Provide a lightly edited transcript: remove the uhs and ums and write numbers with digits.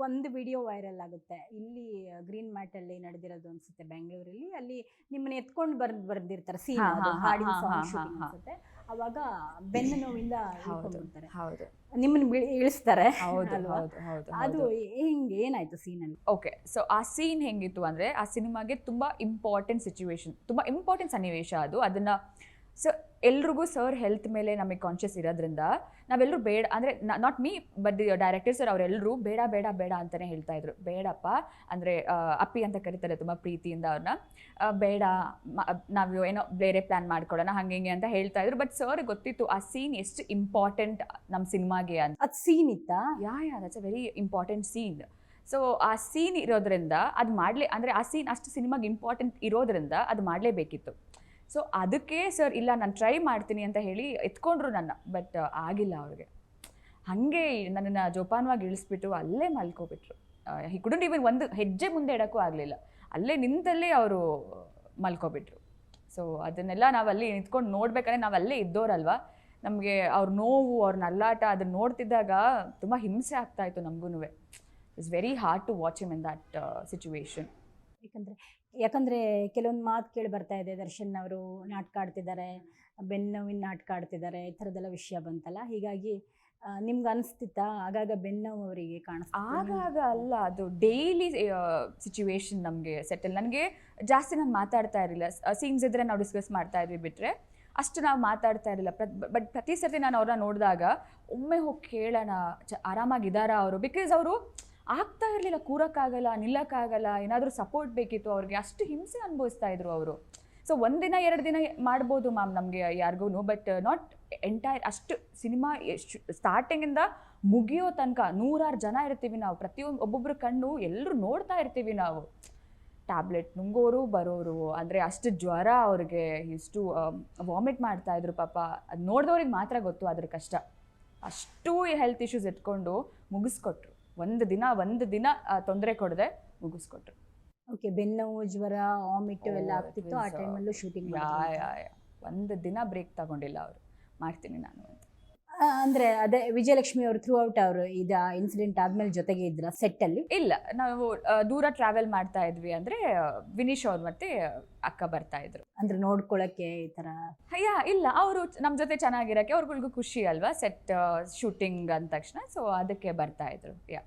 ಒಂದು video viral ಆಗುತ್ತೆ. ಇಲ್ಲಿ ಗ್ರೀನ್ ಮ್ಯಾಟಲ್ಲಿ ನಡೆದಿರೋದು ಅನ್ಸುತ್ತೆ ಬೆಂಗಳೂರಲ್ಲಿ. ಅಲ್ಲಿ ನಿಮ್ಮನ್ನ ಎತ್ಕೊಂಡು ಬರ್ದಿರ್ತಾರೆ ಸೀನ್, ಹಾ, ಅದು ಹಾ, ಹಾ, ಹಾಡಿನ ಹಾ, ಸಾಂಗ್ ಹಾ, ಶೂಟಿಂಗ್ ಹಾ. ಅನ್ಸುತ್ತೆ. ಅವಾಗ ಬೆನ್ನು ನೋವಿಂದ ಹೌದು ಇಳ್ಕೊಂಡ್ಬಿಡ್ತಾರೆ, ಹೌದು ನಿಮ್ಮನ್ನ ಇಳಿಸ್ತಾರೆ ಹೌದು ಅಲ್ವಾ? ಹೌದು ಹೌದು ಅದು ಹೌದು. ಹಿಂಗೆ ಏನಾಯ್ತು ಸೀನಲ್ಲಿ? ಓಕೆ, ಸೊ ಆ ಸೀನ್ ಹೆಂಗಿತ್ತು ಅಂದರೆ, ಆ ಸಿನಿಮಾಗೆ ತುಂಬ ಇಂಪಾರ್ಟೆಂಟ್ ಸಿಚುವೇಶನ್, ತುಂಬ ಇಂಪಾರ್ಟೆಂಟ್ ಸನ್ನಿವೇಶ ಅದು. ಅದನ್ನು ಸೊ ಎಲ್ರಿಗೂ ಸರ್ ಹೆಲ್ತ್ ಮೇಲೆ ನಮಗೆ ಕಾನ್ಷಿಯಸ್ ಇರೋದ್ರಿಂದ ನಾವೆಲ್ಲರೂ ಬೇಡ ಅಂದರೆ, not me but director sir ಅವರೆಲ್ಲರೂ ಬೇಡ ಬೇಡ ಬೇಡ ಅಂತಲೇ ಹೇಳ್ತಾ ಇದ್ರು. ಬೇಡಪ್ಪ ಅಂದರೆ ಅಪ್ಪಿ ಅಂತ ಕರೀತಾರೆ ತುಂಬ ಪ್ರೀತಿಯಿಂದ ಅವ್ರನ್ನ. ಬೇಡ, ನಾವು ಏನೋ ಬೇರೆ ಪ್ಲ್ಯಾನ್ ಮಾಡ್ಕೊಳ್ಳೋಣ ಹಂಗೆ ಹಿಂಗೆ ಅಂತ ಹೇಳ್ತಾ ಇದ್ರು. ಬಟ್ ಸರ್ ಗೊತ್ತಿತ್ತು ಆ ಸೀನ್ ಎಷ್ಟು ಇಂಪಾರ್ಟೆಂಟ್ ನಮ್ಮ ಸಿನಿಮಾಗೆ ಅಂತ. ಅದು ಸೀನ್ ಇತ್ತಾ? Yeah that's a very important scene. So ಆ ಸೀನ್ ಇರೋದ್ರಿಂದ ಅದು ಅಂದರೆ ಆ ಸೀನ್ ಅಷ್ಟು ಸಿನಿಮಾಗೆ ಇಂಪಾರ್ಟೆಂಟ್ ಇರೋದ್ರಿಂದ ಅದು ಮಾಡಲೇಬೇಕಿತ್ತು. ಸೊ ಅದಕ್ಕೆ ಸರ್ ಇಲ್ಲ ನಾನು ಟ್ರೈ ಮಾಡ್ತೀನಿ ಅಂತ ಹೇಳಿ ಎತ್ಕೊಂಡ್ರು ನನ್ನ. ಬಟ್ ಆಗಿಲ್ಲ ಅವ್ರಿಗೆ. ಹಾಗೆ ನನ್ನನ್ನು ಜೋಪಾನವಾಗಿ ಇಳಿಸ್ಬಿಟ್ಟು ಅಲ್ಲೇ ಮಲ್ಕೊಬಿಟ್ರು. ಹಿ ಕುಡಂಟ್ ಈವನ್ ಒಂದು ಹೆಜ್ಜೆ ಮುಂದೆ ಇಡೋಕ್ಕೂ ಆಗಲಿಲ್ಲ. ಅಲ್ಲೇ ನಿಂತಲ್ಲೇ ಅವರು ಮಲ್ಕೊಬಿಟ್ರು. ಸೊ ಅದನ್ನೆಲ್ಲ ನಾವಲ್ಲಿ ನಿಂತ್ಕೊಂಡು ನೋಡ್ಬೇಕಾದ್ರೆ ನಾವು ಅಲ್ಲೇ ಇದ್ದೋರಲ್ವ, ನಮಗೆ ಅವ್ರ ನೋವು, ಅವ್ರ ನಲ್ಲಾಟ ಅದನ್ನು ನೋಡ್ತಿದ್ದಾಗ ತುಂಬ ಹಿಂಸೆ ಆಗ್ತಾಯಿತ್ತು ನಮಗೂ. It's very hard to watch him in that situation. ಯಾಕಂದರೆ ಕೆಲವೊಂದು ಮಾತು ಕೇಳಿ ಬರ್ತಾ ಇದೆ, ದರ್ಶನ್ ಅವರು ನಾಟಕ ಆಡ್ತಿದ್ದಾರೆ, ಬೆನ್ನೋವಿನ ನಾಟಕ ಆಡ್ತಿದ್ದಾರೆ, ಈ ಥರದ್ದೆಲ್ಲ ವಿಷಯ ಬಂತಲ್ಲ. ಹೀಗಾಗಿ ನಿಮ್ಗೆ ಅನಿಸ್ತಿತ್ತಾ ಆಗಾಗ ಬೆನ್ನೋವು ಅವರಿಗೆ ಕಾಣಿಸ್ತಾ? ಆಗಾಗ ಅಲ್ಲ, ಅದು ಡೈಲಿ ಸಿಚುವೇಶನ್ ನಮಗೆ ಸೆಟಲ್. ನನಗೆ ಜಾಸ್ತಿ ನಾನು ಮಾತಾಡ್ತಾ ಇರಲಿಲ್ಲ. ಸೀನ್ಸ್ ಇದ್ದರೆ ನಾವು ಡಿಸ್ಕಸ್ ಮಾಡ್ತಾ ಇದ್ವಿ, ಬಿಟ್ಟರೆ ಅಷ್ಟು ನಾವು ಮಾತಾಡ್ತಾ ಇರಲಿಲ್ಲ. ಬಟ್ ಪ್ರತಿ ಸರ್ತಿ ನಾನು ಅವ್ರನ್ನ ನೋಡಿದಾಗ ಒಮ್ಮೆ ಹೋಗಿ ಕೇಳೋಣ ಆರಾಮಾಗಿದ್ದಾರಾ ಅವರು. ಬಿಕಾಸ್ ಅವರು ಆಗ್ತಾ ಇರಲಿಲ್ಲ, ಕೂರೋಕ್ಕಾಗಲ್ಲ, ನಿಲ್ಲಕ್ಕಾಗಲ್ಲ, ಏನಾದರೂ ಸಪೋರ್ಟ್ ಬೇಕಿತ್ತು ಅವ್ರಿಗೆ. ಅಷ್ಟು ಹಿಂಸೆ ಅನುಭವಿಸ್ತಾ ಇದ್ರು ಅವರು. ಸೊ ಒಂದಿನ 2 ದಿನ ಮಾಡ್ಬೋದು ಮ್ಯಾಮ್ ನಮಗೆ ಯಾರಿಗೂ, ಬಟ್ ನಾಟ್ ಎಂಟೈರ್. ಅಷ್ಟು ಸಿನಿಮಾ ಸ್ಟಾರ್ಟಿಂಗಿಂದ ಮುಗಿಯೋ ತನಕ 100 ಜನ ಇರ್ತೀವಿ ನಾವು. ಒಬ್ಬೊಬ್ಬರು ಕಣ್ಣು ಎಲ್ಲರೂ ನೋಡ್ತಾ ಇರ್ತೀವಿ ನಾವು. ಟ್ಯಾಬ್ಲೆಟ್ ನುಂಗೋರು ಬರೋರು, ಅಂದರೆ ಅಷ್ಟು ಜ್ವರ ಅವ್ರಿಗೆ, ಇಷ್ಟು ವಾಮಿಟ್ ಮಾಡ್ತಾಯಿದ್ರು ಪಾಪ. ಅದು ನೋಡಿದವ್ರಿಗೆ ಮಾತ್ರ ಗೊತ್ತು ಅದ್ರ ಕಷ್ಟ. ಅಷ್ಟು ಹೆಲ್ತ್ ಇಶ್ಯೂಸ್ ಇಟ್ಕೊಂಡು ಮುಗಿಸ್ಕೊಟ್ರು. ಒಂದು ದಿನ ತೊಂದರೆ ಕೊಡದೆ ಮುಗಿಸ್ಕೊಟ್ರು. ಓಕೆ, ಬೆನ್ನೋವು, ಜ್ವರ, ವಾಮಿಟ್ ಎಲ್ಲ ಆಗ್ತಿತ್ತು ಆ ಟೈಮಲ್ಲೂ ಶೂಟಿಂಗ್? ಒಂದು ದಿನ ಬ್ರೇಕ್ ತಗೊಂಡಿಲ್ಲ ಅವರು. ಮಾಡ್ತೀನಿ ನಾನು ಅಂತ. ಅಂದರೆ ಅದೇ ವಿಜಯಲಕ್ಷ್ಮಿ ಅವರು ಥ್ರೂ ಔಟ್ ಅವರು ಇದು ಇನ್ಸಿಡೆಂಟ್ ಆದಮೇಲೆ ಜೊತೆಗೆ ಇದ್ರ ಸೆಟ್ಟಲ್ಲಿ? ಇಲ್ಲ, ನಾವು ದೂರ ಟ್ರಾವೆಲ್ ಮಾಡ್ತಾ ಇದ್ವಿ. ಅಂದರೆ ವಿನೀಶ್ ಅವ್ರು ಮತ್ತೆ ಅಕ್ಕ ಬರ್ತಾ ಇದ್ರು. ಅಂದರೆ ನೋಡ್ಕೊಳ್ಳೋಕ್ಕೆ ಈ ಥರ? ಇಲ್ಲ, ಅವರು ನಮ್ಮ ಜೊತೆ ಚೆನ್ನಾಗಿರೋಕ್ಕೆ ಅವ್ರಿಗೂ ಖುಷಿ ಅಲ್ವಾ, ಸೆಟ್ ಶೂಟಿಂಗ್ ಅಂದ ತಕ್ಷಣ. ಸೊ ಅದಕ್ಕೆ ಬರ್ತಾ ಇದ್ರು. ಯಾ